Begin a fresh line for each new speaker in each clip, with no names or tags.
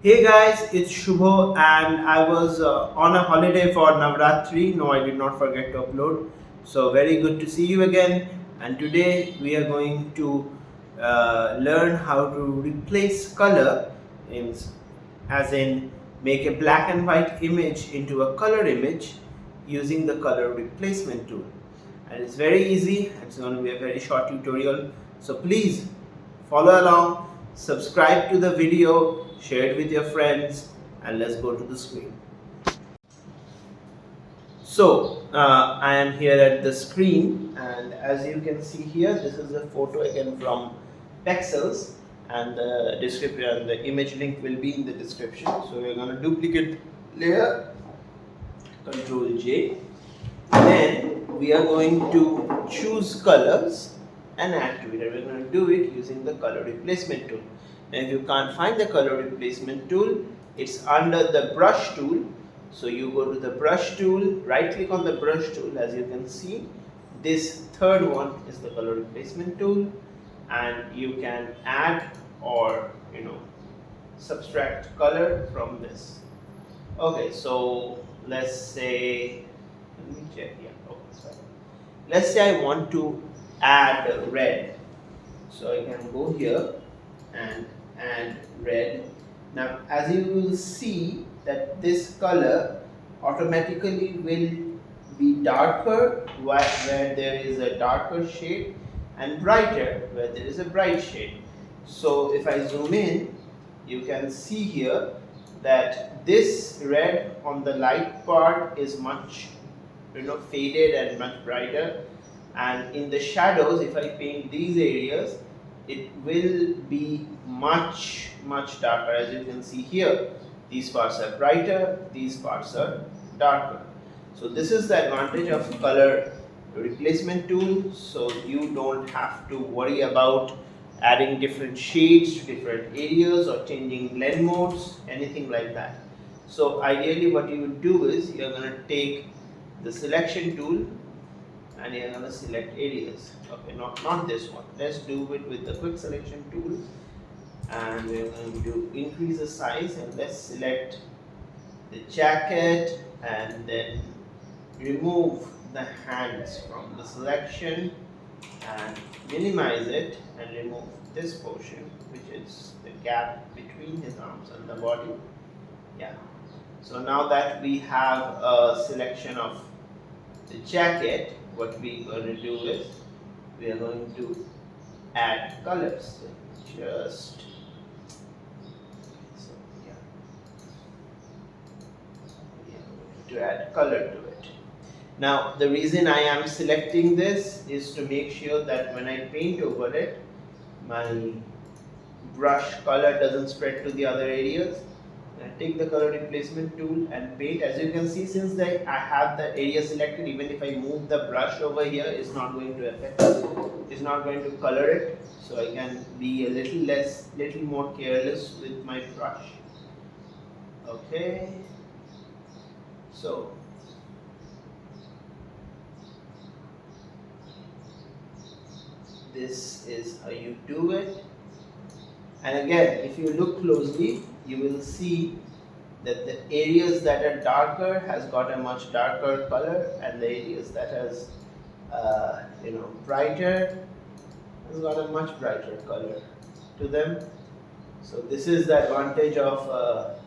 Hey guys, it's Shubho and I was on a holiday for Navratri. No, I did not forget to upload. So, very good to see you again. And today we are going to learn how to replace color, in, as in make a black and white image into a color image using the color replacement tool. And it's very easy, it's going to be a very short tutorial. So, please follow along, subscribe to the video, share it with your friends, and let's go to the screen. So I am here at the screen, and as you can see here, this is a photo again from Pexels, and the description and the image link will be in the description. So we're going to duplicate layer, Control J. Then we are going to choose colors and add to it. And we're going to do it using the color replacement tool. And if you can't find the color replacement tool, it's under the brush tool. So you go to the brush tool, right click on the brush tool. As you can see, this third one is the color replacement tool, and you can add or subtract color from this. Okay, so let's say, let me check. Yeah, okay, sorry. Let's say I want to add red. So I can go here and add red. Now, as you will see that this color automatically will be darker where there is a darker shade and brighter where there is a bright shade. So if I zoom in, you can see here that this red on the light part is much faded and much brighter, and in the shadows, if I paint these areas, it will be much darker. As you can see here, these parts are brighter, these parts are darker. So this is the advantage of color replacement tool. So you don't have to worry about adding different shades to different areas or changing blend modes, anything like that. So ideally what you would do is you're going to take the selection tool and you're going to select areas. Okay, not this one. Let's do it with the quick selection tool, and we're going to increase the size, and let's select the jacket and then remove the hands from the selection and minimize it and remove this portion, which is the gap between his arms and the body. Yeah. So now that we have a selection of the jacket, what we're going to do is we are going to add colors. Just so yeah, we are going to add color to it. Now the reason I am selecting this is to make sure that when I paint over it, my brush color doesn't spread to the other areas. I take the color replacement tool and paint. As you can see, since I have the area selected, even if I move the brush over here, it's not going to affect it. It's not going to color it. So I can be a little more careless with my brush. Okay. So this is how you do it. And again, if you look closely, you will see that the areas that are darker has got a much darker color, and the areas that has brighter has got a much brighter color to them. So this is the advantage of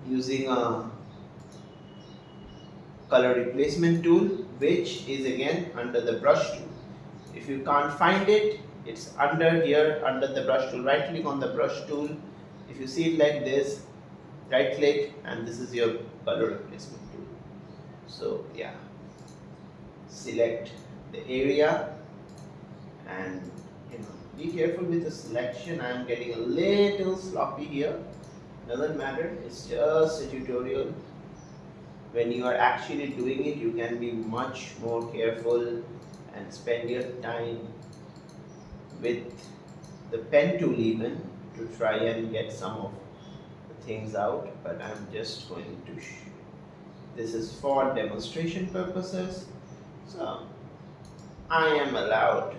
using a color replacement tool, which is again under the brush tool. If you can't find it, it's under here, under the brush tool. Right click on the brush tool. If you see it like this, right click, and this is your color replacement tool. So yeah, select the area, and be careful with the selection. I am getting a little sloppy here. Doesn't matter, it's just a tutorial. When you are actually doing it, you can be much more careful and spend your time with the pen tool even to try and get some of the things out, but I'm just going to this is for demonstration purposes, so I am allowed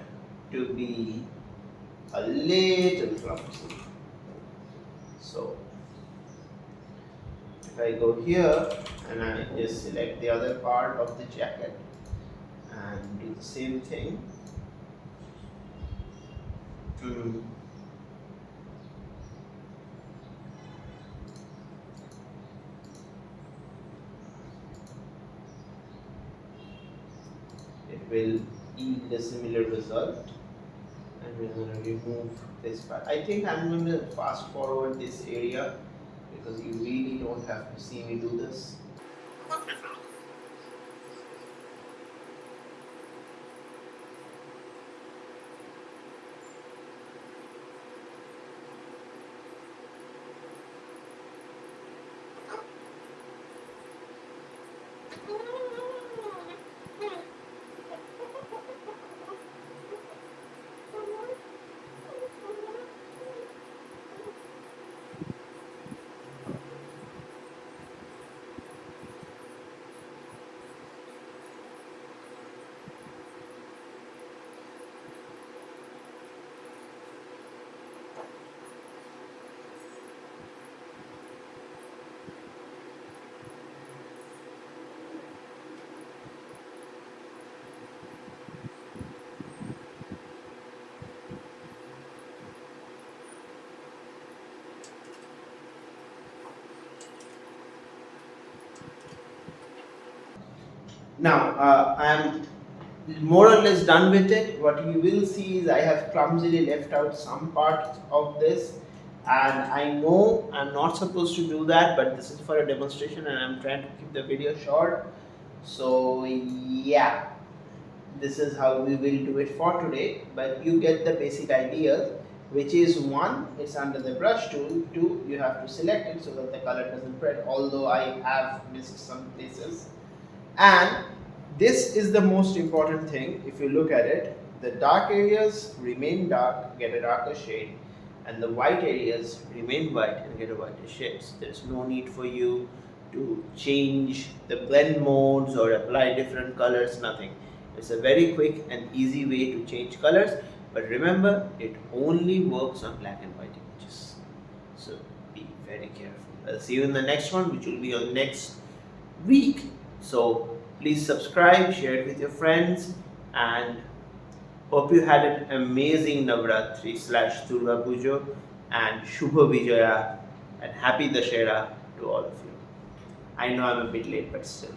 to be a little clumsy. So if I go here and I just select the other part of the jacket and do the same thing. It will yield a similar result, and we're going to remove this part. I think I'm going to fast forward this area because you really don't have to see me do this. Now I'm more or less done with it. What you will see is I have clumsily left out some parts of this, and I know I'm not supposed to do that, but this is for a demonstration and I'm trying to keep the video short. So yeah, this is how we will do it for today, but you get the basic idea, which is one, it's under the brush tool, two, you have to select it so that the color doesn't spread, although I have missed some places. And this is the most important thing. If you look at it, the dark areas remain dark, get a darker shade, and the white areas remain white and get a whiter shade. So there's no need for you to change the blend modes or apply different colors, nothing. It's a very quick and easy way to change colors, but remember, it only works on black and white images. So be very careful. I'll see you in the next one, which will be on next week. So please subscribe, share it with your friends, and hope you had an amazing Navratri / Durga Puja and Shubha Vijaya and Happy Dashera to all of you. I know I'm a bit late, but still.